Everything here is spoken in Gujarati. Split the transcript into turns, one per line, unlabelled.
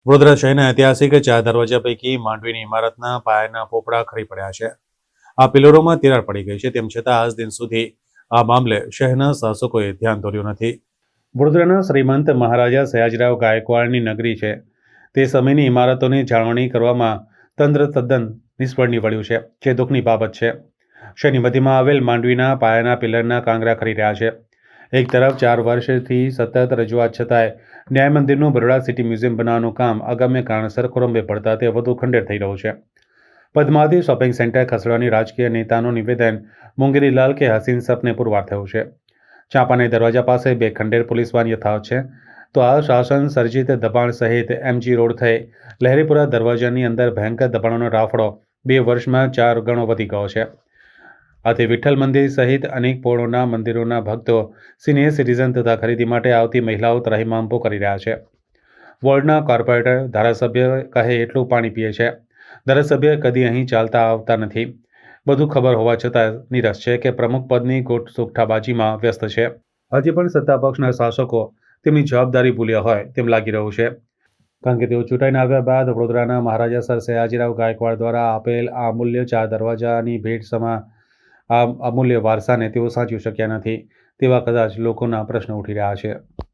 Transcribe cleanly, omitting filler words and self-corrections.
વડોદરા શહેરના ઐતિહાસિક ચાર દરવાજા પૈકી માંડવીની ઇમારતના પાયાના પોપડા ખરી પડ્યા છે. આ પિલરોમાં તિરાડ પડી ગઈ છે, તેમ છતાં આજ દિન સુધી આ મામલે શહેરના શાસકોએ ધ્યાન દોર્યું નથી. વડોદરાના શ્રીમંત મહારાજા સયાજીરાવ ગાયકવાડની નગરી છે. તે સમયની ઇમારતોની જાળવણી કરવામાં તંત્ર તદ્દન નિષ્ફળ નીવડ્યું છે, જે દુઃખની બાબત છે. શહેરની મધ્યમાં આવેલ માંડવીના પાયાના પિલરના કાંગરા ખરી રહ્યા છે. એક તરફ 4 વર્ષથી સતત રજૂઆત છતાંય ન્યાય મંદિરનું બરોડા સિટી મ્યુઝિયમ બનાવવાનું કામ અગમ્ય કારણસર ખોરંભે પડતા તે વધુ ખંડેર થઈ રહ્યું છે. પદ્માવતી શોપિંગ સેન્ટર ખસેડવાની રાજકીય નેતાનું નિવેદન મુંગેરીલાલ કે હસીન સપને પુરવાર થયું છે. ચાંપાનેર દરવાજા પાસે 2 ખંડેર પોલીસ વાન યથાવત છે, તો આ શાસન સર્જિત દબાણ સહિત MG રોડ થઈ લહેરીપુરા દરવાજાની અંદર ભયંકર દબાણોનો રાફડો 2 વર્ષમાં 4 ગણો વધી ગયો છે. આથી વિઠ્ઠલ મંદિર સહિત અનેક પોળોના મંદિરોના ભક્તો સિનિયર સિટીઝન તથા ખરીદી માટે આવતી મહિલાઓ ત્રાહિમામ કરી રહ્યા છે. વોર્ડના કોર્પોરેટર ધારાસભ્ય કહે એટલું પાણી પીએ છે. ધારાસભ્ય કદી અહીં ચાલતા આવતા નથી. બધું ખબર હોવા છતાં નિરસ છે કે પ્રમુખ પદની ગોટ સુગઠાબાજીમાં વ્યસ્ત છે. હજી પણ સત્તાપક્ષના શાસકો તેમની જવાબદારી ભૂલ્યા હોય તેમ લાગી રહ્યું છે, કારણ કે તેઓ ચૂંટાઈને આવ્યા બાદ વડોદરાના મહારાજા સર સયાજીરાવ ગાયકવાડ દ્વારા આપેલ આ અમૂલ્ય 4 દરવાજાની ભેટ સમા આ અમૂલ્ય વારસાને તેઓ સાચવી શક્યા નથી તેવા કદાચ લોકોના પ્રશ્નો ઉઠી રહ્યા છે.